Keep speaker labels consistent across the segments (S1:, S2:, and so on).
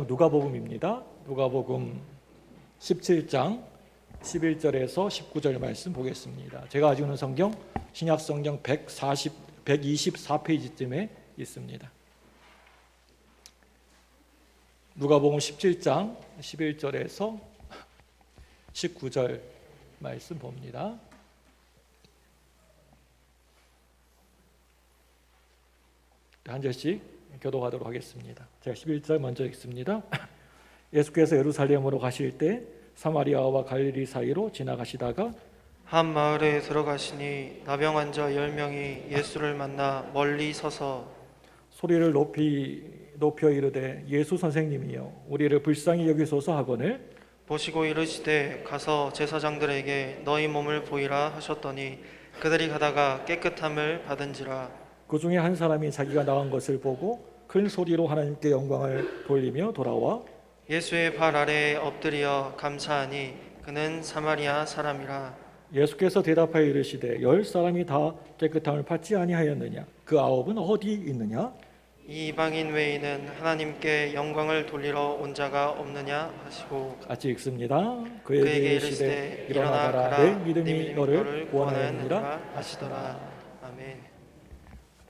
S1: 누가복음입니다. 누가복음 17장 11절에서 19절 말씀 보겠습니다. 제가 가지고 있는 성경 신약성경 124페이지쯤에 있습니다. 누가복음 17장 11절에서 19절 말씀 봅니다. 한 절씩 교독하도록 하겠습니다. 제가 11절 먼저 읽습니다. 예수께서 예루살렘으로 가실 때 사마리아와 갈릴리 사이로 지나가시다가
S2: 한 마을에 들어가시니 나병 환자 10명이 예수를 만나 멀리 서서
S1: 소리를 높여 이르되 예수 선생님이여 우리를 불쌍히 여기소서 하거늘
S2: 보시고 이르시되 가서 제사장들에게 너희 몸을 보이라 하셨더니 그들이 가다가 깨끗함을 받은지라.
S1: 그 중에 한 사람이 자기가 나은 것을 보고 큰 소리로 하나님께 영광을 돌리며 돌아와
S2: 예수의 발 아래에 엎드려 감사하니 그는 사마리아 사람이라.
S1: 예수께서 대답하여 이르시되 10사람이 다 깨끗함을 받지 아니하였느냐 그 9은 어디 있느냐
S2: 이 이방인 외에는 하나님께 영광을 돌리러 온 자가 없느냐 하시고
S1: 같이 읽습니다.
S2: 그에게 이르시되 일어나 가라
S1: 내 믿음이 너를 구원하였느니라
S2: 구원하였느니라 하시더라. 아멘.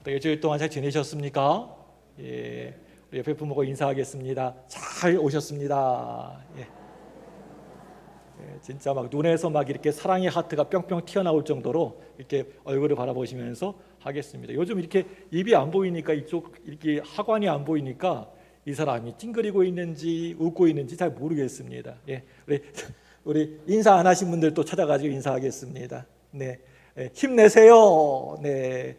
S1: 일주일 동안 잘 지내셨습니까? 예, 우리 옆에 부모가 인사하겠습니다. 잘 오셨습니다. 예, 진짜 막 눈에서 막 이렇게 사랑의 하트가 뿅뿅 튀어나올 정도로 이렇게 얼굴을 바라보시면서 하겠습니다. 요즘 이렇게 입이 안 보이니까 이쪽 이렇게 하관이 안 보이니까 이 사람이 찡그리고 있는지 웃고 있는지 잘 모르겠습니다. 예, 우리 인사 안 하신 분들 또 찾아가지고 인사하겠습니다. 네, 힘내세요. 네.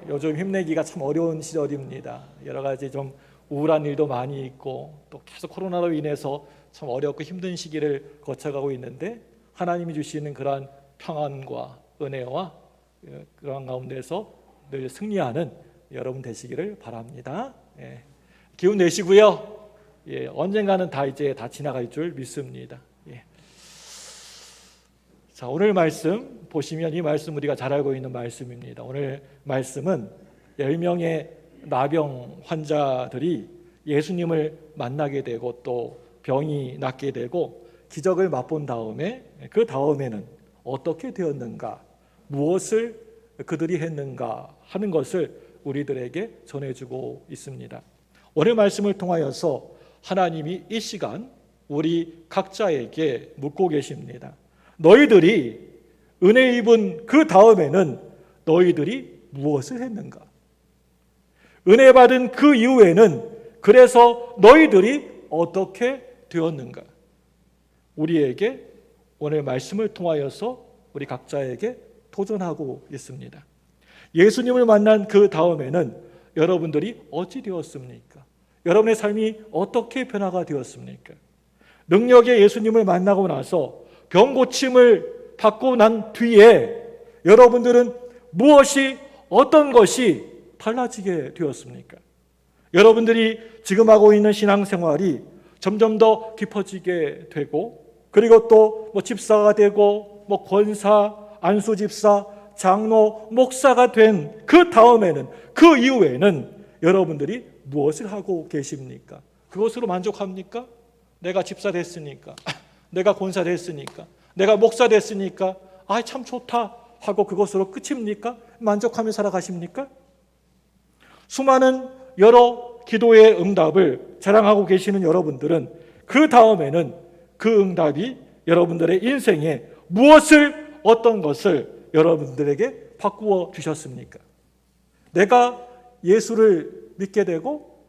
S1: 요즘 힘내기가 참 어려운 시절입니다. 여러 가지 좀 우울한 일도 많이 있고 또 계속 코로나로 인해서 참 어렵고 힘든 시기를 거쳐가고 있는데 하나님이 주시는 그러한 평안과 은혜와 그런 가운데서 늘 승리하는 여러분 되시기를 바랍니다. 예. 기운 내시고요. 예, 언젠가는 다 지나갈 줄 믿습니다. 예. 자, 오늘 말씀 보시면 이 말씀 우리가 잘 알고 있는 말씀입니다. 오늘 말씀은 10명의 나병 환자들이 예수님을 만나게 되고 또 병이 낫게 되고 기적을 맛본 다음에 그 다음에는 어떻게 되었는가, 무엇을 그들이 했는가 하는 것을 우리들에게 전해주고 있습니다. 오늘 말씀을 통하여서 하나님이 이 시간 우리 각자에게 묻고 계십니다. 너희들이 은혜 입은 그 다음에는 너희들이 무엇을 했는가? 은혜 받은 그 이후에는 그래서 너희들이 어떻게 되었는가? 우리에게 오늘 말씀을 통하여서 우리 각자에게 도전하고 있습니다. 예수님을 만난 그 다음에는 여러분들이 어찌 되었습니까? 여러분의 삶이 어떻게 변화가 되었습니까? 능력의 예수님을 만나고 나서 병 고침을 받고 난 뒤에 여러분들은 무엇이 어떤 것이 달라지게 되었습니까? 여러분들이 지금 하고 있는 신앙생활이 점점 더 깊어지게 되고 그리고 또 집사가 되고 권사, 안수집사, 장로, 목사가 된 그 다음에는 그 이후에는 여러분들이 무엇을 하고 계십니까? 그것으로 만족합니까? 내가 집사 됐으니까 내가 권사 됐으니까 내가 목사 됐으니까 참 좋다 하고 그것으로 끝입니까? 만족하며 살아가십니까? 수많은 여러 기도의 응답을 자랑하고 계시는 여러분들은 그 다음에는 그 응답이 여러분들의 인생에 무엇을 어떤 것을 여러분들에게 바꾸어 주셨습니까? 내가 예수를 믿게 되고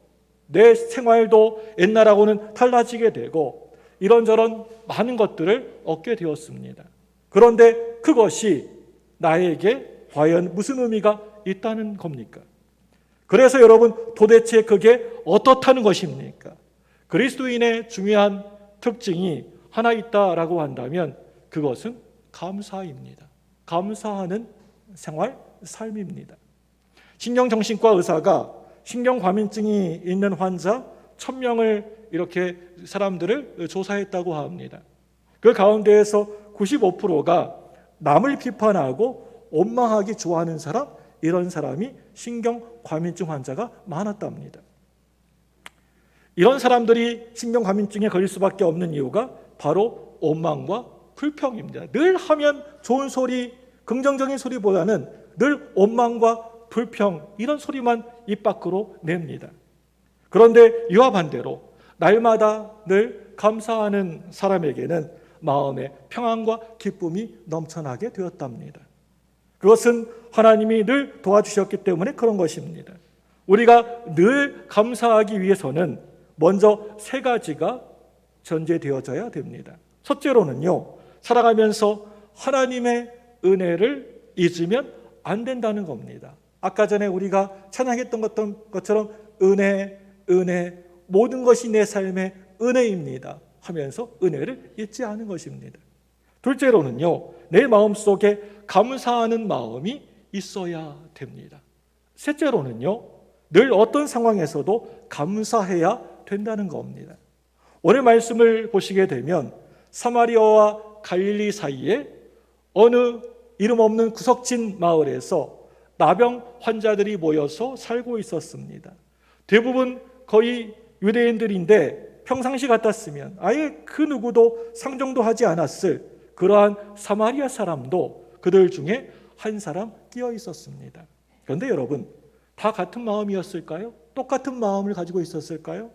S1: 내 생활도 옛날하고는 달라지게 되고 이런저런 많은 것들을 얻게 되었습니다. 그런데 그것이 나에게 과연 무슨 의미가 있다는 겁니까? 그래서 여러분 도대체 그게 어떻다는 것입니까? 그리스도인의 중요한 특징이 하나 있다라고 한다면 그것은 감사입니다. 감사하는 생활, 삶입니다. 신경정신과 의사가 신경과민증이 있는 환자 1000명을 이렇게 사람들을 조사했다고 합니다. 그 가운데에서 95%가 남을 비판하고 원망하기 좋아하는 사람, 이런 사람이 신경과민증 환자가 많았답니다. 이런 사람들이 신경과민증에 걸릴 수밖에 없는 이유가 바로 원망과 불평입니다. 늘 하면 좋은 소리, 긍정적인 소리보다는 늘 원망과 불평, 이런 소리만 입 밖으로 냅니다. 그런데 이와 반대로 날마다 늘 감사하는 사람에게는 마음의 평안과 기쁨이 넘쳐나게 되었답니다. 그것은 하나님이 늘 도와주셨기 때문에 그런 것입니다. 우리가 늘 감사하기 위해서는 먼저 세 가지가 전제되어져야 됩니다. 첫째로는요, 살아가면서 하나님의 은혜를 잊으면 안 된다는 겁니다. 아까 전에 우리가 찬양했던 것처럼 은혜, 은혜, 모든 것이 내 삶의 은혜입니다 하면서 은혜를 잊지 않은 것입니다. 둘째로는요, 내 마음속에 감사하는 마음이 있어야 됩니다. 셋째로는요, 늘 어떤 상황에서도 감사해야 된다는 겁니다. 오늘 말씀을 보시게 되면 사마리아와 갈릴리 사이에 어느 이름 없는 구석진 마을에서 나병 환자들이 모여서 살고 있었습니다. 대부분 거의 유대인들인데 평상시 같았으면 아예 그 누구도 상종도 하지 않았을 그러한 사마리아 사람도 그들 중에 한 사람 끼어 있었습니다. 그런데 여러분, 다 같은 마음이었을까요? 똑같은 마음을 가지고 있었을까요?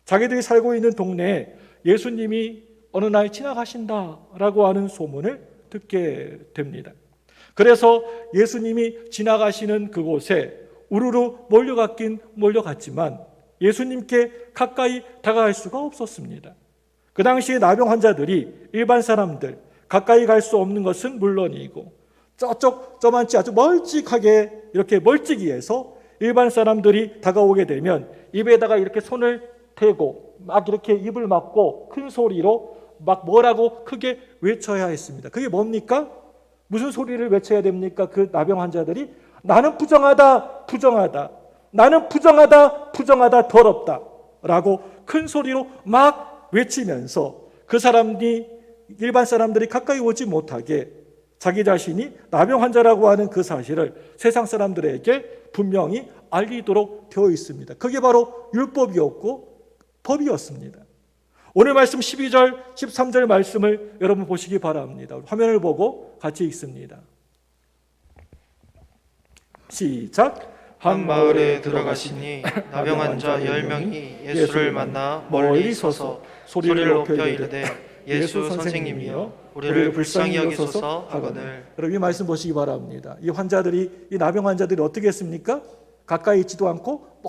S1: 자기들이 살고 있는 동네에 예수님이 어느 날 지나가신다라고 하는 소문을 듣게 됩니다. 그래서 예수님이 지나가시는 그곳에 우르르 몰려갔지만 예수님께 가까이 다가갈 수가 없었습니다. 그 당시에 나병 환자들이 일반 사람들 가까이 갈 수 없는 것은 물론이고 저만치 아주 멀찍하게 이렇게 멀찍이에서 일반 사람들이 다가오게 되면 입에다가 이렇게 손을 대고 막 이렇게 입을 막고 큰 소리로 막 뭐라고 크게 외쳐야 했습니다. 그게 뭡니까? 무슨 소리를 외쳐야 됩니까? 그 나병 환자들이 나는 부정하다, 부정하다. 나는 부정하다, 부정하다, 더럽다 라고 큰 소리로 막 외치면서 그 사람이 일반 사람들이 가까이 오지 못하게 자기 자신이 나병 환자라고 하는 그 사실을 세상 사람들에게 분명히 알리도록 되어 있습니다. 그게 바로 율법이었고 법이었습니다. 오늘 말씀 12절, 13절 말씀을 여러분 보시기 바랍니다. 화면을 보고 같이 읽습니다. 시작.
S2: 한 마을에 들어가시니 나병 환자 10명이 예수를 만나 멀리 서서 소리를 높여 이르되 예수 선생님이여 우리를 불쌍히 여기소서 하거늘.
S1: 여러분 이 말씀 보시기 바랍니다. 이 나병 환자들이 어떻게 했습니까? 가까이 있지도 않고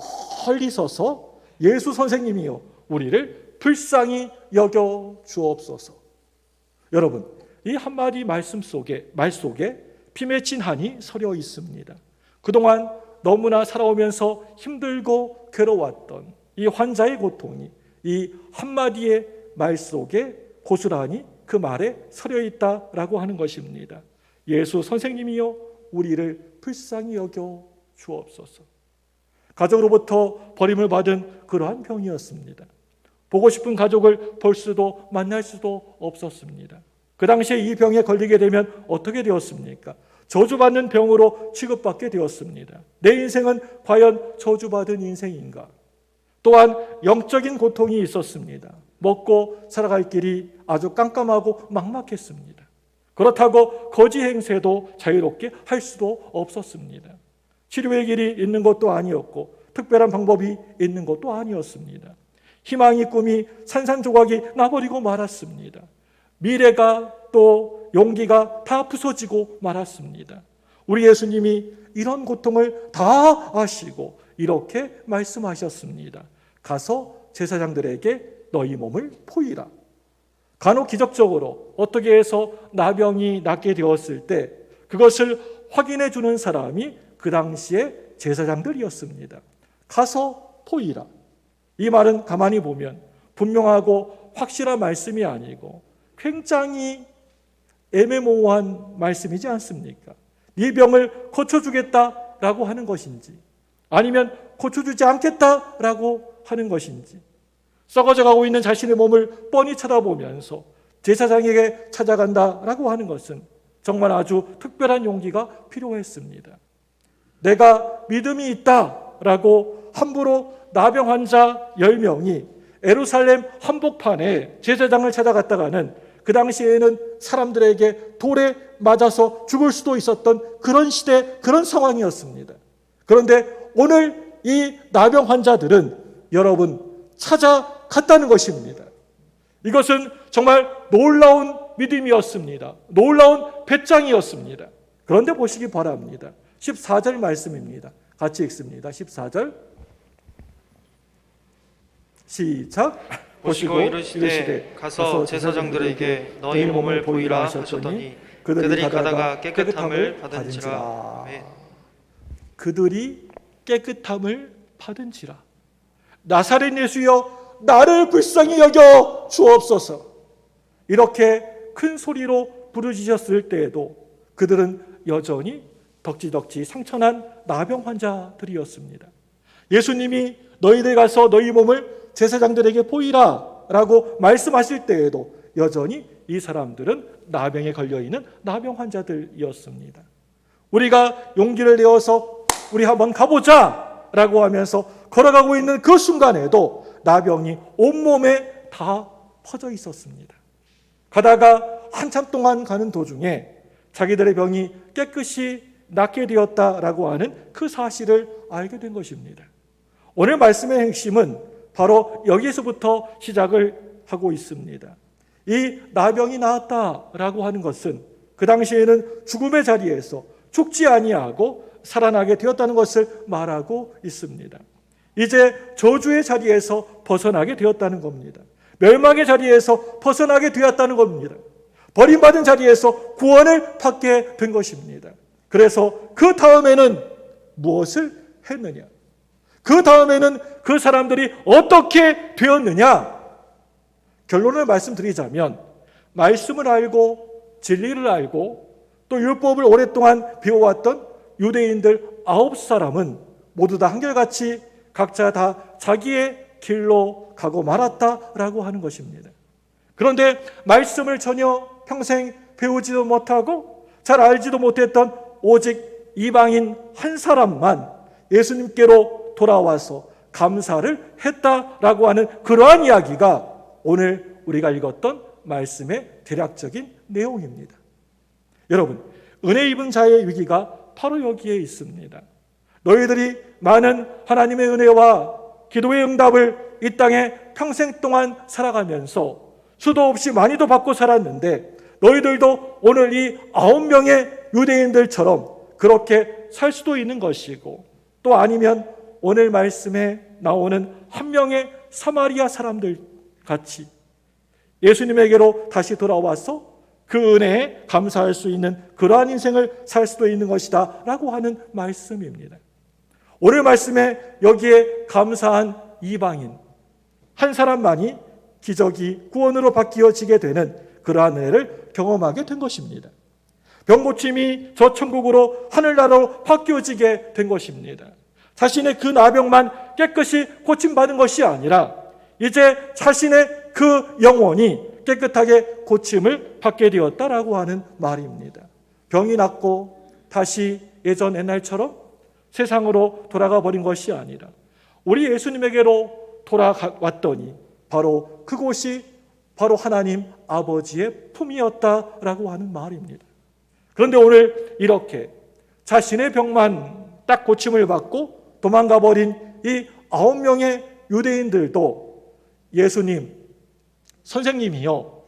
S1: 멀리 서서 예수 선생님이여 우리를 불쌍히 여겨 주옵소서. 여러분, 이 한마디 말 속에 피 맺힌 한이 서려 있습니다. 그동안 너무나 살아오면서 힘들고 괴로웠던 이 환자의 고통이 이 한마디의 말 속에 고스란히 그 말에 서려 있다라고 하는 것입니다. 예수 선생님이여 우리를 불쌍히 여겨 주옵소서. 가족으로부터 버림을 받은 그러한 병이었습니다. 보고 싶은 가족을 볼 수도 만날 수도 없었습니다. 그 당시에 이 병에 걸리게 되면 어떻게 되었습니까? 저주받는 병으로 취급받게 되었습니다. 내 인생은 과연 저주받은 인생인가? 또한 영적인 고통이 있었습니다. 먹고 살아갈 길이 아주 깜깜하고 막막했습니다. 그렇다고 거지 행세도 자유롭게 할 수도 없었습니다. 치료의 길이 있는 것도 아니었고 특별한 방법이 있는 것도 아니었습니다. 희망이 꿈이 산산조각이 나버리고 말았습니다. 미래가 또 용기가 다 부서지고 말았습니다. 우리 예수님이 이런 고통을 다 아시고 이렇게 말씀하셨습니다. 가서 제사장들에게 너희 몸을 포이라. 간혹 기적적으로 어떻게 해서 나병이 낫게 되었을 때 그것을 확인해 주는 사람이 그 당시에 제사장들이었습니다. 가서 포이라. 이 말은 가만히 보면 분명하고 확실한 말씀이 아니고 굉장히 애매모호한 말씀이지 않습니까? 네 병을 고쳐주겠다라고 하는 것인지 아니면 고쳐주지 않겠다라고 하는 것인지 썩어져 가고 있는 자신의 몸을 뻔히 쳐다보면서 제사장에게 찾아간다라고 하는 것은 정말 아주 특별한 용기가 필요했습니다. 내가 믿음이 있다 라고 함부로 나병 환자 10명이 예루살렘 한복판에 제사장을 찾아갔다가는 그 당시에는 사람들에게 돌에 맞아서 죽을 수도 있었던 그런 시대, 그런 상황이었습니다. 그런데 오늘 이 나병 환자들은 여러분 찾아갔다는 것입니다. 이것은 정말 놀라운 믿음이었습니다. 놀라운 배짱이었습니다. 그런데 보시기 바랍니다. 14절 말씀입니다. 같이 읽습니다. 14절 시작.
S2: 보시고 이르시되 가서 제사장들에게 너희 몸을 보이라 하셨더니 그들이 가다가 깨끗함을 받은지라. 아멘.
S1: 그들이 깨끗함을 받은지라. 나사렛 예수여 나를 불쌍히 여겨 주옵소서. 이렇게 큰 소리로 부르짖었을 때에도 그들은 여전히 덕지덕지 상처난 나병 환자들이었습니다. 예수님이 너희들 가서 너희 몸을 제사장들에게 보이라 라고 말씀하실 때에도 여전히 이 사람들은 나병에 걸려있는 나병 환자들이었습니다. 우리가 용기를 내어서 우리 한번 가보자 라고 하면서 걸어가고 있는 그 순간에도 나병이 온몸에 다 퍼져 있었습니다. 가다가 한참 동안 가는 도중에 자기들의 병이 깨끗이 낫게 되었다라고 하는 그 사실을 알게 된 것입니다. 오늘 말씀의 핵심은 바로 여기서부터 시작을 하고 있습니다. 이 나병이 나았다라고 하는 것은 그 당시에는 죽음의 자리에서 죽지 아니하고 살아나게 되었다는 것을 말하고 있습니다. 이제 저주의 자리에서 벗어나게 되었다는 겁니다. 멸망의 자리에서 벗어나게 되었다는 겁니다. 버림받은 자리에서 구원을 받게 된 것입니다. 그래서 그 다음에는 무엇을 했느냐? 그 다음에는 그 사람들이 어떻게 되었느냐? 결론을 말씀드리자면 말씀을 알고 진리를 알고 또 율법을 오랫동안 배워왔던 유대인들 9사람은 모두 다 한결같이 각자 다 자기의 길로 가고 말았다라고 하는 것입니다. 그런데 말씀을 전혀 평생 배우지도 못하고 잘 알지도 못했던 오직 이방인 한 사람만 예수님께로 돌아와서 감사를 했다라고 하는 그러한 이야기가 오늘 우리가 읽었던 말씀의 대략적인 내용입니다. 여러분, 은혜 입은 자의 위기가 바로 여기에 있습니다. 너희들이 많은 하나님의 은혜와 기도의 응답을 이 땅에 평생 동안 살아가면서 수도 없이 많이도 받고 살았는데 너희들도 오늘 이 9명의 유대인들처럼 그렇게 살 수도 있는 것이고 또 아니면 오늘 말씀에 나오는 한 명의 사마리아 사람들 같이 예수님에게로 다시 돌아와서 그 은혜에 감사할 수 있는 그러한 인생을 살 수도 있는 것이다 라고 하는 말씀입니다. 오늘 말씀에 여기에 감사한 이방인 한 사람만이 기적이 구원으로 바뀌어지게 되는 그러한 은혜를 경험하게 된 것입니다. 병고침이 저 천국으로 하늘나라로 바뀌어지게 된 것입니다. 자신의 그 나병만 깨끗이 고침받은 것이 아니라 이제 자신의 그 영혼이 깨끗하게 고침을 받게 되었다라고 하는 말입니다. 병이 낫고 다시 예전 옛날처럼 세상으로 돌아가 버린 것이 아니라 우리 예수님에게로 돌아왔더니 바로 그곳이 바로 하나님 아버지의 품이었다라고 하는 말입니다. 그런데 오늘 이렇게 자신의 병만 딱 고침을 받고 도망가 버린 이 9명의 유대인들도 예수님, 선생님이여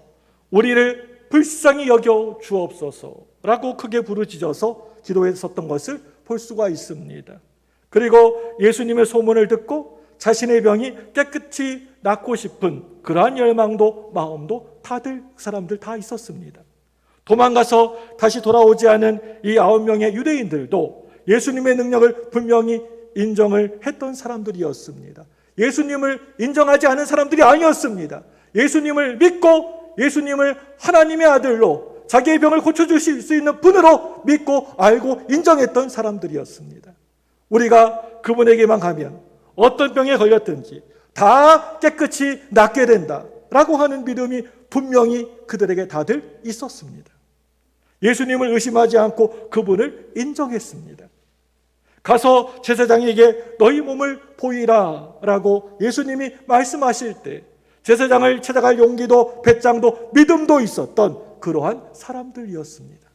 S1: 우리를 불쌍히 여겨 주옵소서라고 크게 부르짖어서 기도했었던 것을 볼 수가 있습니다. 그리고 예수님의 소문을 듣고 자신의 병이 깨끗이 낫고 싶은 그러한 열망도 마음도 다들 사람들 다 있었습니다. 도망가서 다시 돌아오지 않은 이 9명의 유대인들도 예수님의 능력을 분명히 인정을 했던 사람들이었습니다. 예수님을 인정하지 않은 사람들이 아니었습니다. 예수님을 믿고 예수님을 하나님의 아들로 자기의 병을 고쳐주실 수 있는 분으로 믿고 알고 인정했던 사람들이었습니다. 우리가 그분에게만 가면 어떤 병에 걸렸든지 다 깨끗이 낫게 된다라고 하는 믿음이 분명히 그들에게 다들 있었습니다. 예수님을 의심하지 않고 그분을 인정했습니다. 가서 제사장에게 너희 몸을 보이라 라고 예수님이 말씀하실 때 제사장을 찾아갈 용기도 배짱도 믿음도 있었던 그러한 사람들이었습니다.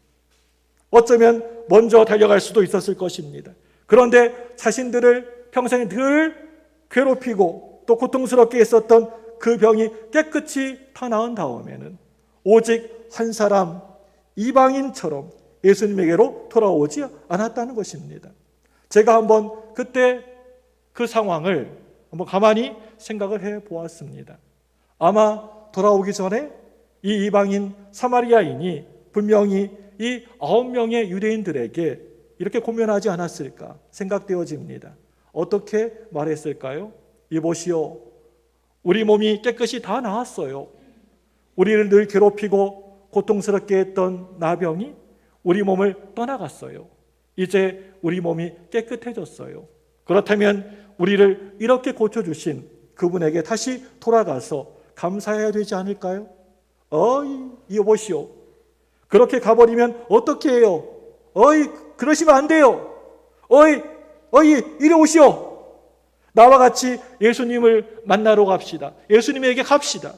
S1: 어쩌면 먼저 달려갈 수도 있었을 것입니다. 그런데 자신들을 평생 늘 괴롭히고 또 고통스럽게 했었던 그 병이 깨끗이 다 나은 다음에는 오직 한 사람 이방인처럼 예수님에게로 돌아오지 않았다는 것입니다. 제가 한번 그때 그 상황을 한번 가만히 생각을 해 보았습니다. 아마 돌아오기 전에 이 이방인 사마리아인이 분명히 이 9명의 유대인들에게 이렇게 고면하지 않았을까 생각되어집니다. 어떻게 말했을까요? 이보시오, 우리 몸이 깨끗이 다 나았어요. 우리를 늘 괴롭히고 고통스럽게 했던 나병이 우리 몸을 떠나갔어요. 이제 우리 몸이 깨끗해졌어요. 그렇다면 우리를 이렇게 고쳐주신 그분에게 다시 돌아가서 감사해야 되지 않을까요? 이보시오, 그렇게 가버리면 어떻게 해요? 그러시면 안 돼요. 이리 오시오. 나와 같이 예수님을 만나러 갑시다. 예수님에게 갑시다.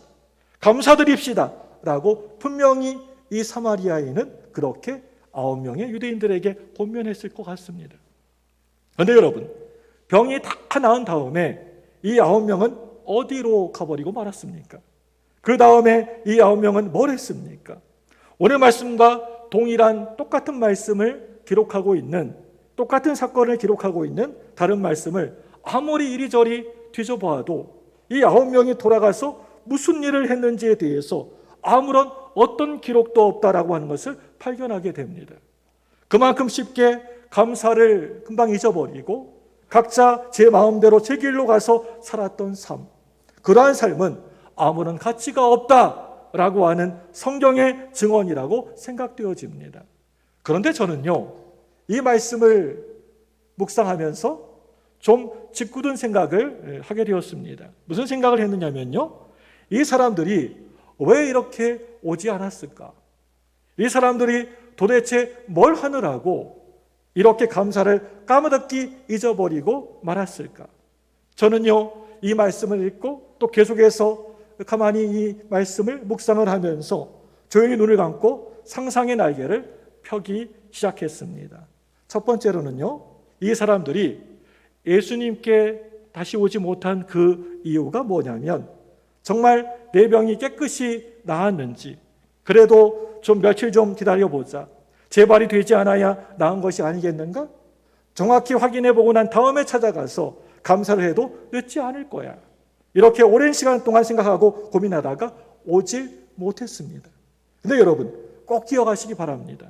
S1: 감사드립시다. 라고 분명히 이 사마리아인은 그렇게 9명의 유대인들에게 권면했을 것 같습니다. 그런데 여러분, 병이 다 나은 다음에 이 9명은 어디로 가버리고 말았습니까? 그 다음에 이 9명은 뭘 했습니까? 오늘 말씀과 동일한 똑같은 말씀을 기록하고 있는, 똑같은 사건을 기록하고 있는 다른 말씀을 아무리 이리저리 뒤져보아도 이 9명이 돌아가서 무슨 일을 했는지에 대해서 아무런 어떤 기록도 없다라고 하는 것을 발견하게 됩니다. 그만큼 쉽게 감사를 금방 잊어버리고 각자 제 마음대로 제 길로 가서 살았던 삶, 그러한 삶은 아무런 가치가 없다라고 하는 성경의 증언이라고 생각되어집니다. 그런데 저는요, 이 말씀을 묵상하면서 좀 짓궂은 생각을 하게 되었습니다. 무슨 생각을 했느냐면요, 이 사람들이 왜 이렇게 오지 않았을까? 이 사람들이 도대체 뭘 하느라고 이렇게 감사를 까무잡기 잊어버리고 말았을까? 저는요, 이 말씀을 읽고 또 계속해서 가만히 이 말씀을 묵상을 하면서 조용히 눈을 감고 상상의 날개를 펴기 시작했습니다. 첫 번째로는요, 이 사람들이 예수님께 다시 오지 못한 그 이유가 뭐냐면, 정말 내 병이 깨끗이 나았는지, 그래도 좀 며칠 좀 기다려보자, 재발이 되지 않아야 나은 것이 아니겠는가? 정확히 확인해보고 난 다음에 찾아가서 감사를 해도 늦지 않을 거야, 이렇게 오랜 시간 동안 생각하고 고민하다가 오질 못했습니다. 근데 여러분, 꼭 기억하시기 바랍니다.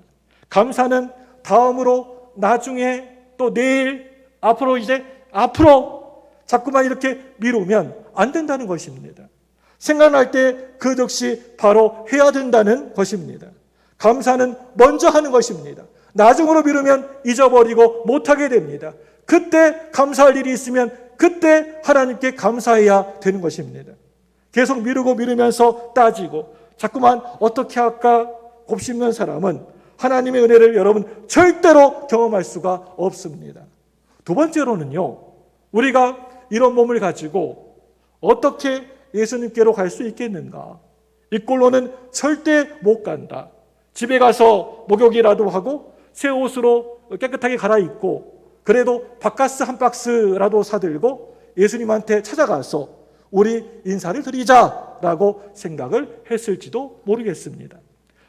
S1: 감사는 다음으로, 나중에, 또 내일, 앞으로 자꾸만 이렇게 미루면 안 된다는 것입니다. 생각날 때 그 즉시 바로 해야 된다는 것입니다. 감사는 먼저 하는 것입니다. 나중으로 미루면 잊어버리고 못하게 됩니다. 그때 감사할 일이 있으면 그때 하나님께 감사해야 되는 것입니다. 계속 미루면서 따지고 자꾸만 어떻게 할까 곱씹는 사람은 하나님의 은혜를 여러분 절대로 경험할 수가 없습니다. 두 번째로는요, 우리가 이런 몸을 가지고 어떻게 예수님께로 갈 수 있겠는가? 이 꼴로는 절대 못 간다. 집에 가서 목욕이라도 하고 새 옷으로 깨끗하게 갈아입고 그래도 바카스 한 박스라도 사들고 예수님한테 찾아가서 우리 인사를 드리자라고 생각을 했을지도 모르겠습니다.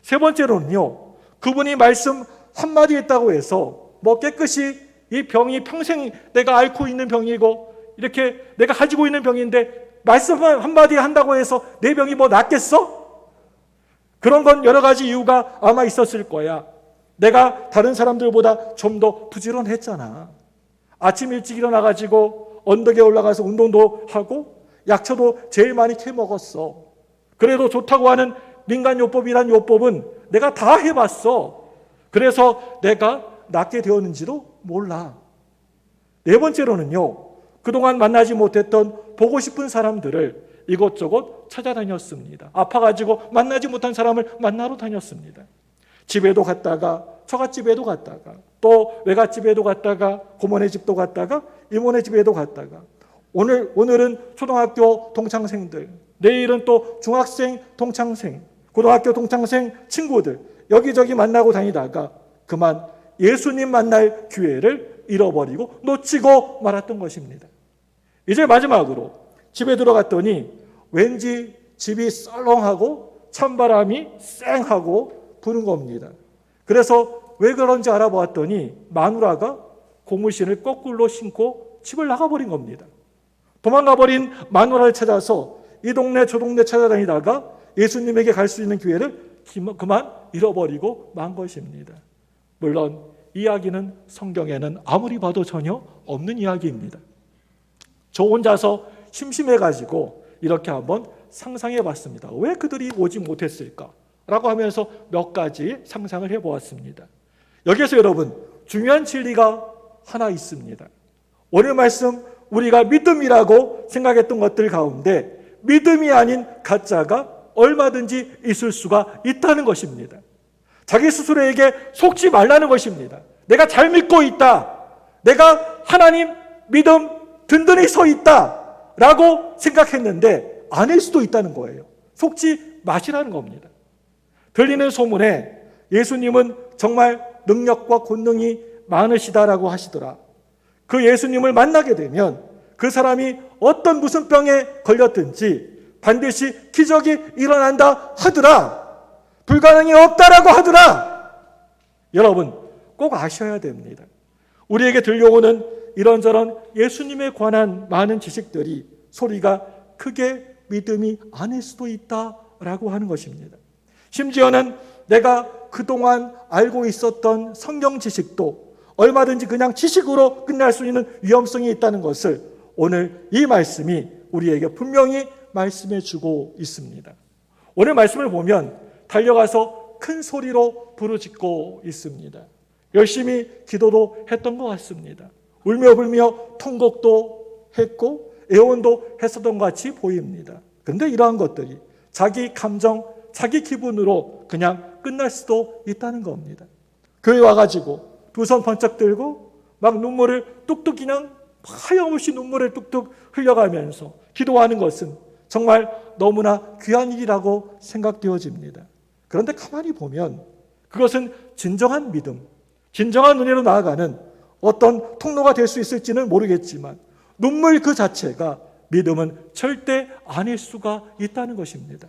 S1: 세 번째로는요, 그분이 말씀 한마디 했다고 해서 깨끗이 이 병이 평생 내가 앓고 있는 병이고 이렇게 내가 가지고 있는 병인데 말씀 한마디 한다고 해서 내 병이 낫겠어? 그런 건 여러 가지 이유가 아마 있었을 거야. 내가 다른 사람들보다 좀 더 부지런했잖아. 아침 일찍 일어나가지고 언덕에 올라가서 운동도 하고 약초도 제일 많이 캐먹었어. 그래도 좋다고 하는 민간요법이란 요법은 내가 다 해봤어. 그래서 내가 낫게 되었는지도 몰라. 네 번째로는요, 그동안 만나지 못했던 보고 싶은 사람들을 이것저것 찾아다녔습니다. 아파가지고 만나지 못한 사람을 만나러 다녔습니다. 집에도 갔다가 처갓집에도 갔다가 또 외갓집에도 갔다가 고모네 집도 갔다가 이모네 집에도 갔다가 오늘은 초등학교 동창생들, 내일은 또 중학생 동창생, 고등학교 동창생 친구들 여기저기 만나고 다니다가 그만 예수님 만날 기회를 잃어버리고 놓치고 말았던 것입니다. 이제 마지막으로 집에 들어갔더니 왠지 집이 썰렁하고 찬바람이 쌩하고 부는 겁니다. 그래서 왜 그런지 알아보았더니 마누라가 고무신을 거꾸로 신고 집을 나가버린 겁니다. 도망가버린 마누라를 찾아서 이 동네 저 동네 찾아다니다가 예수님에게 갈 수 있는 기회를 그만 잃어버리고 만 것입니다. 물론 이 이야기는 성경에는 아무리 봐도 전혀 없는 이야기입니다. 저 혼자서 심심해가지고 이렇게 한번 상상해 봤습니다. 왜 그들이 오지 못했을까? 라고 하면서 몇 가지 상상을 해보았습니다. 여기에서 여러분 중요한 진리가 하나 있습니다. 오늘 말씀 우리가 믿음이라고 생각했던 것들 가운데 믿음이 아닌 가짜가 얼마든지 있을 수가 있다는 것입니다. 자기 스스로에게 속지 말라는 것입니다. 내가 잘 믿고 있다. 내가 하나님 믿음 든든히 서 있다 라고 생각했는데 아닐 수도 있다는 거예요. 속지 마시라는 겁니다. 들리는 소문에 예수님은 정말 능력과 권능이 많으시다라고 하시더라. 그 예수님을 만나게 되면 그 사람이 어떤 무슨 병에 걸렸든지 반드시 기적이 일어난다 하더라. 불가능이 없다라고 하더라. 여러분 꼭 아셔야 됩니다. 우리에게 들려오는 이런저런 예수님에 관한 많은 지식들이 소리가 크게 믿음이 아닐 수도 있다라고 하는 것입니다. 심지어는 내가 그동안 알고 있었던 성경 지식도 얼마든지 그냥 지식으로 끝날 수 있는 위험성이 있다는 것을 오늘 이 말씀이 우리에게 분명히 말씀해 주고 있습니다. 오늘 말씀을 보면 달려가서 큰 소리로 부르짖고 있습니다. 열심히 기도도 했던 것 같습니다. 울며 불며 통곡도 했고 애원도 했었던 것 같이 보입니다. 그런데 이러한 것들이 자기 감정, 자기 기분으로 그냥 끝날 수도 있다는 겁니다. 교회 와가지고 두 손 번쩍 들고 막 눈물을 뚝뚝 그냥 하염없이 눈물을 뚝뚝 흘려가면서 기도하는 것은 정말 너무나 귀한 일이라고 생각되어집니다. 그런데 가만히 보면 그것은 진정한 믿음, 진정한 은혜로 나아가는 어떤 통로가 될 수 있을지는 모르겠지만 눈물 그 자체가 믿음은 절대 아닐 수가 있다는 것입니다.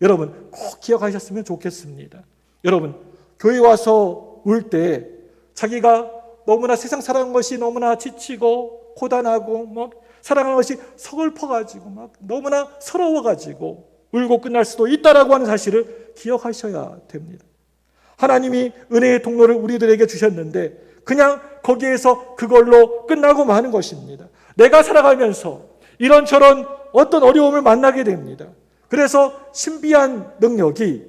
S1: 여러분 꼭 기억하셨으면 좋겠습니다. 여러분 교회 와서 울 때 자기가 너무나 세상 살아가는 것이 너무나 지치고 고단하고 막 살아가는 것이 서글퍼가지고 막 너무나 서러워가지고 울고 끝날 수도 있다라고 하는 사실을 기억하셔야 됩니다. 하나님이 은혜의 통로를 우리들에게 주셨는데 그냥 거기에서 그걸로 끝나고 마는 것입니다. 내가 살아가면서 이런저런 어떤 어려움을 만나게 됩니다. 그래서 신비한 능력을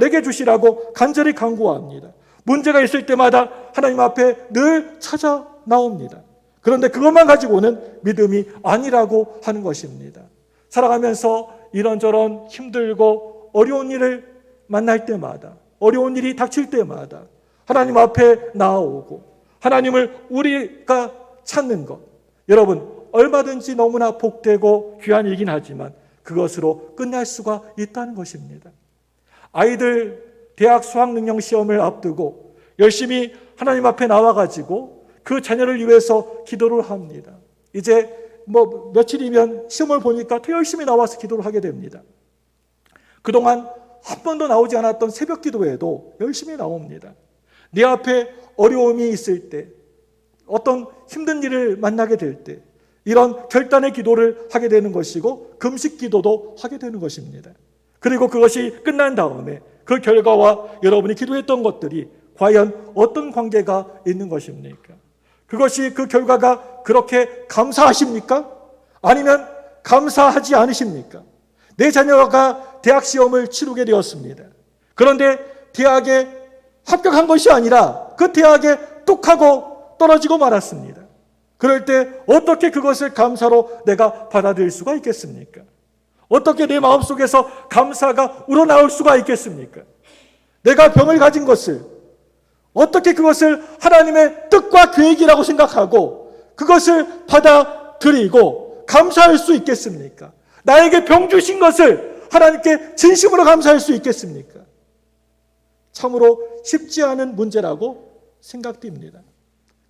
S1: 내게 주시라고 간절히 간구합니다. 문제가 있을 때마다 하나님 앞에 늘 찾아 나옵니다. 그런데 그것만 가지고는 믿음이 아니라고 하는 것입니다. 살아가면서 이런저런 힘들고 어려운 일을 만날 때마다, 어려운 일이 닥칠 때마다 하나님 앞에 나아오고 하나님을 우리가 찾는 것, 여러분 얼마든지 너무나 복되고 귀한 일이긴 하지만 그것으로 끝날 수가 있다는 것입니다. 아이들 대학 수학능력 시험을 앞두고 열심히 하나님 앞에 나와가지고 그 자녀를 위해서 기도를 합니다. 이제 며칠이면 시험을 보니까 더 열심히 나와서 기도를 하게 됩니다. 그동안 한 번도 나오지 않았던 새벽 기도에도 열심히 나옵니다. 내 앞에 어려움이 있을 때, 어떤 힘든 일을 만나게 될 때 이런 결단의 기도를 하게 되는 것이고 금식 기도도 하게 되는 것입니다. 그리고 그것이 끝난 다음에 그 결과와 여러분이 기도했던 것들이 과연 어떤 관계가 있는 것입니까? 그것이 그 결과가 그렇게 감사하십니까? 아니면 감사하지 않으십니까? 내 자녀가 대학 시험을 치르게 되었습니다. 그런데 대학에 합격한 것이 아니라 그 대학에 뚝 하고 떨어지고 말았습니다. 그럴 때 어떻게 그것을 감사로 내가 받아들일 수가 있겠습니까? 어떻게 내 마음속에서 감사가 우러나올 수가 있겠습니까? 내가 병을 가진 것을 어떻게 그것을 하나님의 뜻과 계획이라고 생각하고 그것을 받아들이고 감사할 수 있겠습니까? 나에게 병 주신 것을 하나님께 진심으로 감사할 수 있겠습니까? 참으로 쉽지 않은 문제라고 생각됩니다.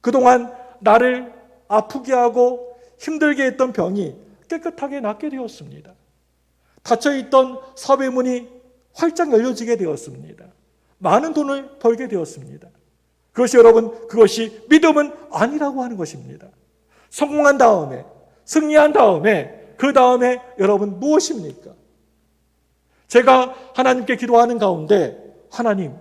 S1: 그동안 나를 아프게 하고 힘들게 했던 병이 깨끗하게 낫게 되었습니다. 닫혀있던 사업의 문이 활짝 열려지게 되었습니다. 많은 돈을 벌게 되었습니다. 그것이 여러분, 그것이 믿음은 아니라고 하는 것입니다. 성공한 다음에, 승리한 다음에, 그 다음에 여러분 무엇입니까? 제가 하나님께 기도하는 가운데, 하나님,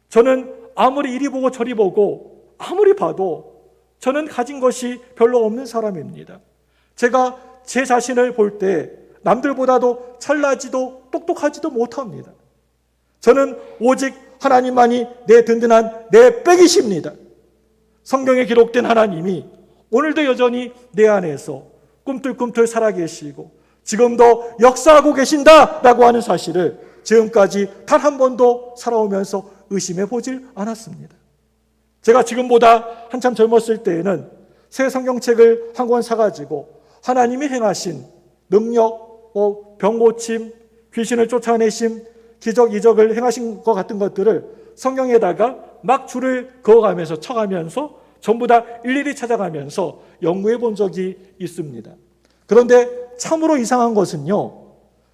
S1: 저는 아무리 이리 보고 저리 보고 아무리 봐도 저는 가진 것이 별로 없는 사람입니다. 제가 제 자신을 볼 때 남들보다도 잘나지도 똑똑하지도 못합니다. 저는 오직 하나님만이 내 든든한 내 백이십니다. 성경에 기록된 하나님이 오늘도 여전히 내 안에서 꿈틀꿈틀 살아계시고 지금도 역사하고 계신다라고 하는 사실을 지금까지 단 한 번도 살아오면서 의심해 보질 않았습니다. 제가 지금보다 한참 젊었을 때에는 새 성경책을 한 권 사가지고 하나님이 행하신 능력, 병 고침, 귀신을 쫓아내심, 기적, 이적을 행하신 것 같은 것들을 성경에다가 막 줄을 그어가면서 쳐가면서 전부 다 일일이 찾아가면서 연구해 본 적이 있습니다. 그런데 참으로 이상한 것은요,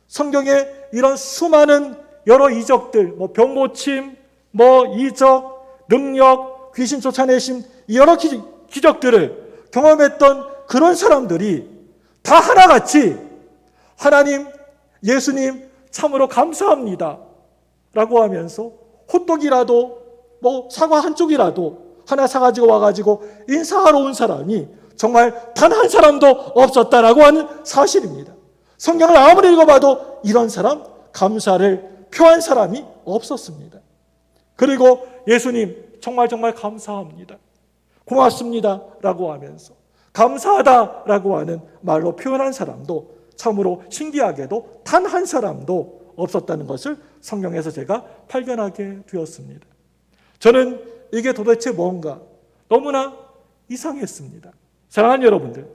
S1: 성경에 이런 수많은 여러 이적들, 병 고침, 이적, 능력, 귀신 쫓아내심, 이 여러 기적들을 경험했던 그런 사람들이 다 하나같이 하나님, 예수님 참으로 감사합니다 라고 하면서 호떡이라도 사과 한 쪽이라도 하나 사가지고 와가지고 인사하러 온 사람이 정말 단 한 사람도 없었다라고 하는 사실입니다. 성경을 아무리 읽어봐도 이런 사람, 감사를 표한 사람이 없었습니다. 그리고 예수님 정말 감사합니다, 고맙습니다 라고 하면서 감사하다라고 하는 말로 표현한 사람도 참으로 신기하게도 단 한 사람도 없었다는 것을 성경에서 제가 발견하게 되었습니다. 저는 이게 도대체 뭔가 너무나 이상했습니다. 사랑하는 여러분들,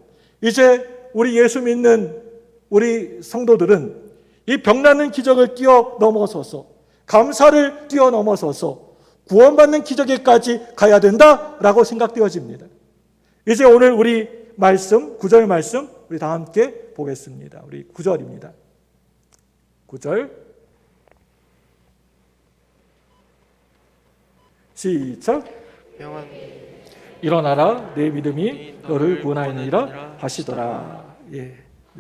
S1: 이제 우리 예수 믿는 우리 성도들은 이 병나는 기적을 뛰어넘어서서, 감사를 뛰어넘어서서 구원받는 기적에까지 가야 된다라고 생각되어집니다. 이제 오늘 우리 말씀, 9절 말씀 우리 다 함께 보겠습니다. 우리 9절입니다. 9절 시작. 일어나라, 내 믿음이 너를 구원하였느니라 하시더라. 예,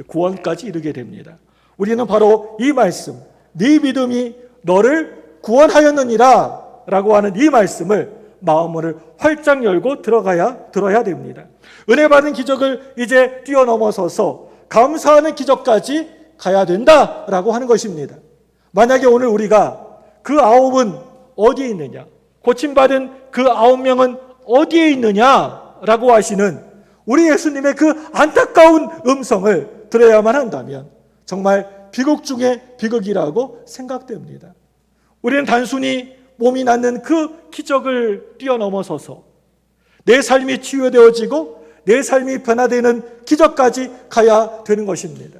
S1: 구원까지 이르게 됩니다. 우리는 바로 이 말씀, 네 믿음이 너를 구원하였느니라 라고 하는 이 말씀을 마음을 활짝 열고 들어야 됩니다. 은혜 받은 기적을 이제 뛰어넘어서서 감사하는 기적까지 가야 된다라고 하는 것입니다. 만약에 오늘 우리가 그 9은 어디에 있느냐, 고침받은 그 9명은 어디에 있느냐라고 하시는 우리 예수님의 그 안타까운 음성을 들어야만 한다면 정말 비극 중에 비극이라고 생각됩니다. 우리는 단순히 몸이 낫는 그 기적을 뛰어넘어서서 내 삶이 치유되어지고 내 삶이 변화되는 기적까지 가야 되는 것입니다.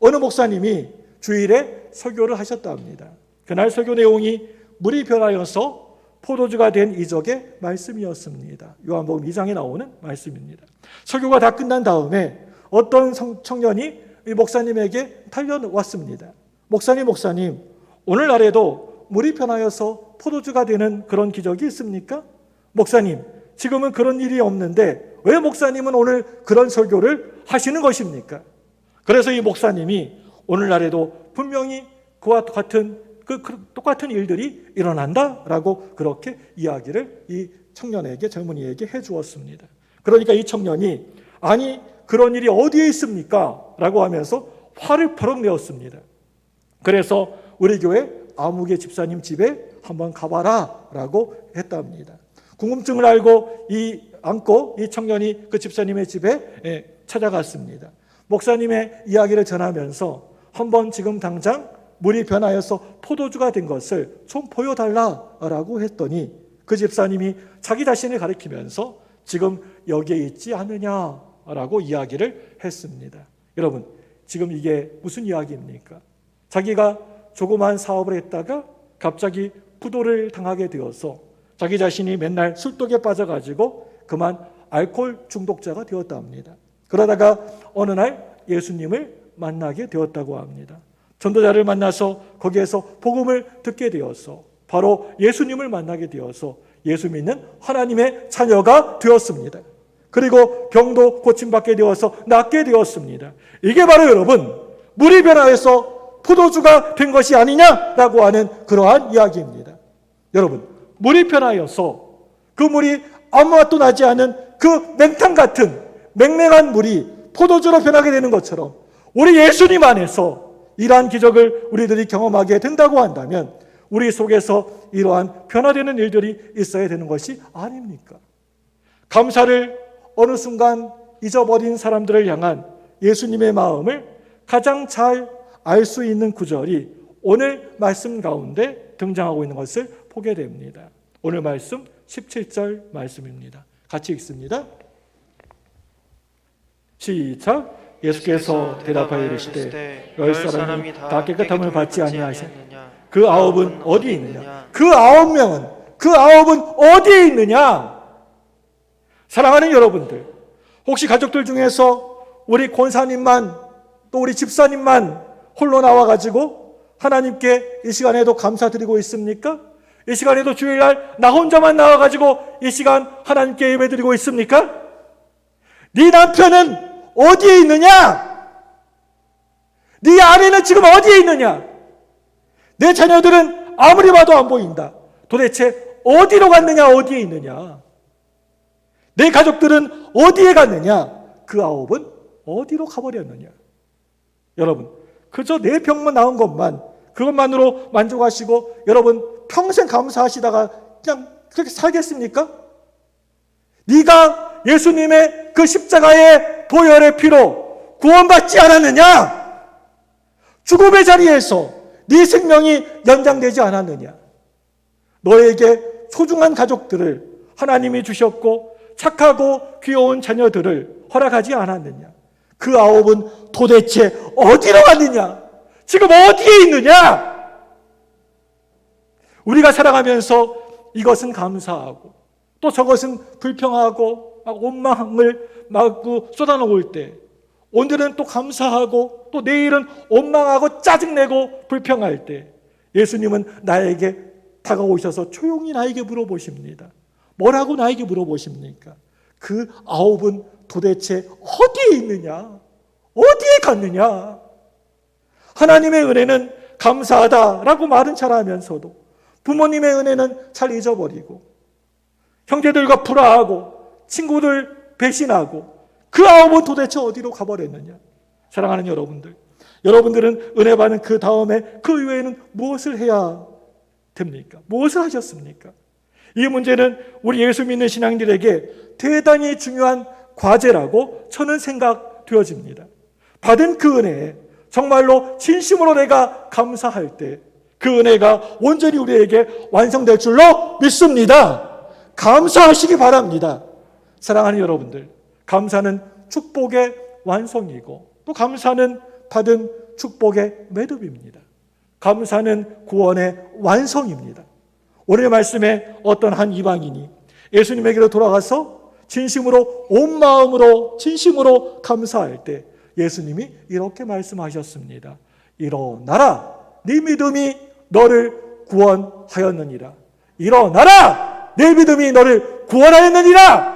S1: 어느 목사님이 주일에 설교를 하셨다 합니다. 그날 설교 내용이 물이 변하여서 포도주가 된 이적의 말씀이었습니다. 요한복음 2장에 나오는 말씀입니다. 설교가 다 끝난 다음에 어떤 청년이 이 목사님에게 달려왔습니다. 목사님, 오늘날에도 물이 변하여서 포도주가 되는 그런 기적이 있습니까? 목사님, 지금은 그런 일이 없는데 왜 목사님은 오늘 그런 설교를 하시는 것입니까? 그래서 이 목사님이 오늘날에도 분명히 그와 같은 똑같은 일들이 일어난다라고 그렇게 이야기를 이 청년에게, 젊은이에게 해주었습니다. 그러니까 이 청년이 아니 그런 일이 어디에 있습니까? 라고 하면서 화를 버럭 내었습니다. 그래서 우리 교회 아무개 집사님 집에 한번 가봐라 라고 했답니다. 궁금증을 안고 이 청년이 그 집사님의 집에 찾아갔습니다. 목사님의 이야기를 전하면서 한번 지금 당장 물이 변하여서 포도주가 된 것을 좀 보여달라라고 했더니 그 집사님이 자기 자신을 가리키면서 지금 여기에 있지 않느냐라고 이야기를 했습니다. 여러분, 지금 이게 무슨 이야기입니까? 자기가 조그만 사업을 했다가 갑자기 부도를 당하게 되어서 자기 자신이 맨날 술독에 빠져가지고 그만 알코올 중독자가 되었다 합니다. 그러다가 어느 날 예수님을 만나게 되었다고 합니다. 전도자를 만나서 거기에서 복음을 듣게 되어서 바로 예수님을 만나게 되어서 예수 믿는 하나님의 자녀가 되었습니다. 그리고 병도 고침받게 되어서 낫게 되었습니다. 이게 바로 여러분, 물이 변화해서 포도주가 된 것이 아니냐라고 하는 그러한 이야기입니다. 여러분, 물이 변화해서 그 물이 아무 맛도 나지 않은 그 맹탕 같은 맹맹한 물이 포도주로 변하게 되는 것처럼 우리 예수님 안에서 이러한 기적을 우리들이 경험하게 된다고 한다면 우리 속에서 이러한 변화되는 일들이 있어야 되는 것이 아닙니까? 감사를 어느 순간 잊어버린 사람들을 향한 예수님의 마음을 가장 잘 알 수 있는 구절이 오늘 말씀 가운데 등장하고 있는 것을 보게 됩니다. 오늘 말씀 17절 말씀입니다. 같이 읽습니다. 시작. 예수께서 대답하여 이르시되 열 사람이 다 깨끗함을 받지 아니하셨느냐? 그 아홉은 어디 있느냐? 그 아홉 명은 어디에 있느냐? 사랑하는 여러분들, 혹시 가족들 중에서 우리 권사님만 또 우리 집사님만 홀로 나와가지고 하나님께 이 시간에도 감사드리고 있습니까? 이 시간에도 주일날 나 혼자만 나와가지고 이 시간 하나님께 예배드리고 있습니까? 네 남편은 어디에 있느냐? 네 아내는 지금 어디에 있느냐? 내 자녀들은 아무리 봐도 안 보인다. 도대체 어디로 갔느냐? 어디에 있느냐? 내 가족들은 어디에 갔느냐? 그 아홉은 어디로 가버렸느냐? 여러분, 그저 내 병만 나은 것만, 그것만으로 만족하시고 여러분 평생 감사하시다가 그냥 그렇게 살겠습니까? 네가 예수님의 그 십자가의 보혈의 피로 구원받지 않았느냐? 죽음의 자리에서 네 생명이 연장되지 않았느냐? 너에게 소중한 가족들을 하나님이 주셨고 착하고 귀여운 자녀들을 허락하지 않았느냐? 그 아홉은 도대체 어디로 갔느냐? 지금 어디에 있느냐? 우리가 살아가면서 이것은 감사하고 또 저것은 불평하고 막 원망을 마구 쏟아놓을 때 오늘은 또 감사하고 또 내일은 원망하고 짜증내고 불평할 때 예수님은 나에게 다가오셔서 조용히 나에게 물어보십니다. 뭐라고 나에게 물어보십니까? 그 아홉은 도대체 어디에 있느냐? 어디에 갔느냐? 하나님의 은혜는 감사하다라고 말은 잘하면서도 부모님의 은혜는 잘 잊어버리고 형제들과 불화하고 친구들 배신하고 그 아홉은 도대체 어디로 가버렸느냐? 사랑하는 여러분들, 여러분들은 은혜 받는 그 다음에 그 이후에는 무엇을 해야 됩니까? 무엇을 하셨습니까? 이 문제는 우리 예수 믿는 신앙들에게 대단히 중요한 과제라고 저는 생각되어집니다. 받은 그 은혜에 정말로 진심으로 내가 감사할 때 그 은혜가 온전히 우리에게 완성될 줄로 믿습니다. 감사하시기 바랍니다. 사랑하는 여러분들, 감사는 축복의 완성이고 또 감사는 받은 축복의 매듭입니다. 감사는 구원의 완성입니다. 오늘 말씀에 어떤 한 이방인이 예수님에게로 돌아가서 진심으로 온 마음으로 진심으로 감사할 때 예수님이 이렇게 말씀하셨습니다. 일어나라, 네 믿음이 너를 구원하였느니라. 일어나라, 내 믿음이 너를 구원하였느니라.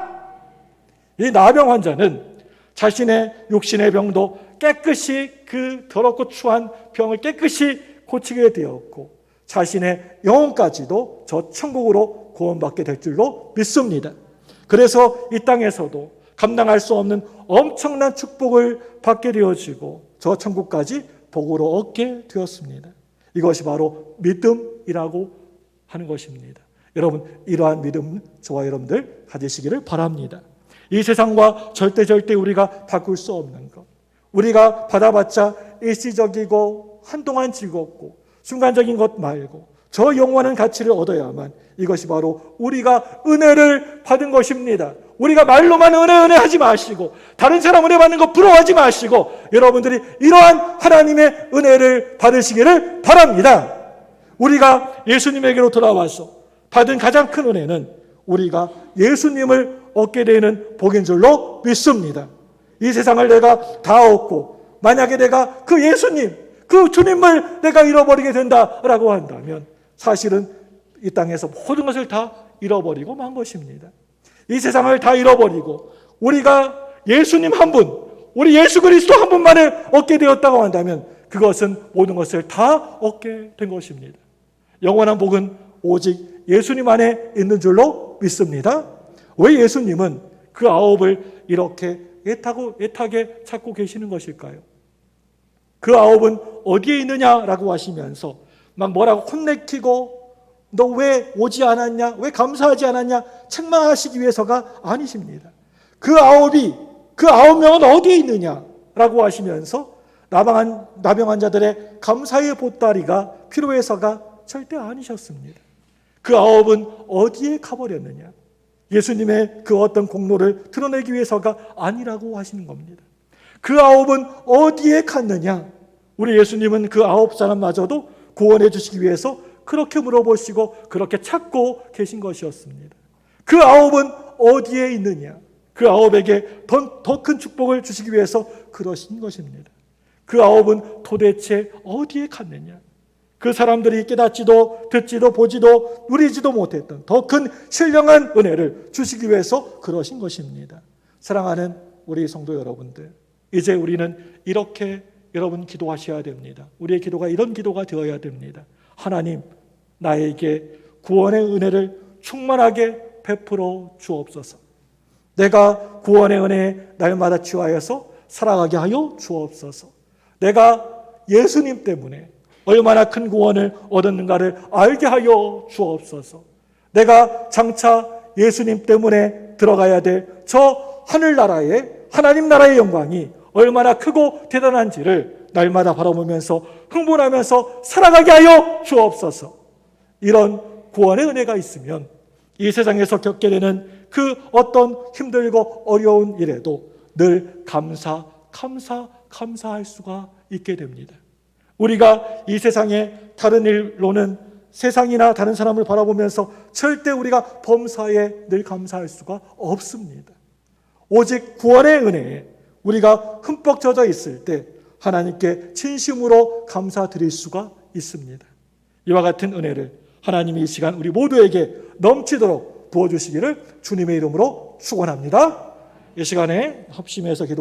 S1: 이 나병 환자는 자신의 육신의 병도 깨끗이 그 더럽고 추한 병을 깨끗이 고치게 되었고 자신의 영혼까지도 저 천국으로 구원받게 될 줄로 믿습니다. 그래서 이 땅에서도 감당할 수 없는 엄청난 축복을 받게 되어지고 저 천국까지 복으로 얻게 되었습니다. 이것이 바로 믿음이라고 하는 것입니다. 여러분, 이러한 믿음 저와 여러분들 가지시기를 바랍니다. 이 세상과 절대 우리가 바꿀 수 없는 것, 우리가 받아봤자 일시적이고 한동안 즐겁고 순간적인 것 말고 저 영원한 가치를 얻어야만 이것이 바로 우리가 은혜를 받은 것입니다. 우리가 말로만 은혜 하지 마시고 다른 사람 은혜 받는 거 부러워하지 마시고 여러분들이 이러한 하나님의 은혜를 받으시기를 바랍니다. 우리가 예수님에게로 돌아와서 받은 가장 큰 은혜는 우리가 예수님을 얻게 되는 복인 줄로 믿습니다. 이 세상을 내가 다 얻고 만약에 내가 그 예수님, 그 주님을 내가 잃어버리게 된다라고 한다면 사실은 이 땅에서 모든 것을 다 잃어버리고 만 것입니다. 이 세상을 다 잃어버리고 우리가 예수님 한 분, 우리 예수 그리스도 한 분만을 얻게 되었다고 한다면 그것은 모든 것을 다 얻게 된 것입니다. 영원한 복은 오직 예수님 안에 있는 줄로 믿습니다. 왜 예수님은 그 아홉을 이렇게 애타게 찾고 계시는 것일까요? 그 아홉은 어디에 있느냐라고 하시면서 막 뭐라고 혼내키고 너 왜 오지 않았냐? 왜 감사하지 않았냐? 책망하시기 위해서가 아니십니다. 그 아홉 명은 어디에 있느냐라고 하시면서 나병한 자들의 감사의 보따리가 필요해서가 절대 아니셨습니다. 그 아홉은 어디에 가버렸느냐? 예수님의 그 어떤 공로를 드러내기 위해서가 아니라고 하시는 겁니다. 그 아홉은 어디에 갔느냐? 우리 예수님은 그 아홉 사람마저도 구원해 주시기 위해서 그렇게 물어보시고 그렇게 찾고 계신 것이었습니다. 그 아홉은 어디에 있느냐? 그 아홉에게 더 큰 축복을 주시기 위해서 그러신 것입니다. 그 아홉은 도대체 어디에 갔느냐? 그 사람들이 깨닫지도 듣지도 보지도 누리지도 못했던 더 큰 신령한 은혜를 주시기 위해서 그러신 것입니다. 사랑하는 우리 성도 여러분들, 이제 우리는 이렇게 여러분 기도하셔야 됩니다. 우리의 기도가 이런 기도가 되어야 됩니다. 하나님, 나에게 구원의 은혜를 충만하게 베풀어 주옵소서. 내가 구원의 은혜에 날마다 취하여서 살아가게 하여 주옵소서. 내가 예수님 때문에 얼마나 큰 구원을 얻었는가를 알게 하여 주옵소서. 내가 장차 예수님 때문에 들어가야 될 저 하늘나라의 하나님 나라의 영광이 얼마나 크고 대단한지를 날마다 바라보면서 흥분하면서 살아가게 하여 주옵소서. 이런 구원의 은혜가 있으면 이 세상에서 겪게 되는 그 어떤 힘들고 어려운 일에도 늘 감사할 수가 있게 됩니다. 우리가 이 세상의 다른 일로는 세상이나 다른 사람을 바라보면서 절대 우리가 범사에 늘 감사할 수가 없습니다. 오직 구원의 은혜에 우리가 흠뻑 젖어 있을 때 하나님께 진심으로 감사드릴 수가 있습니다. 이와 같은 은혜를 하나님이 이 시간 우리 모두에게 넘치도록 부어주시기를 주님의 이름으로 축원합니다. 이 시간에 합심해서 기도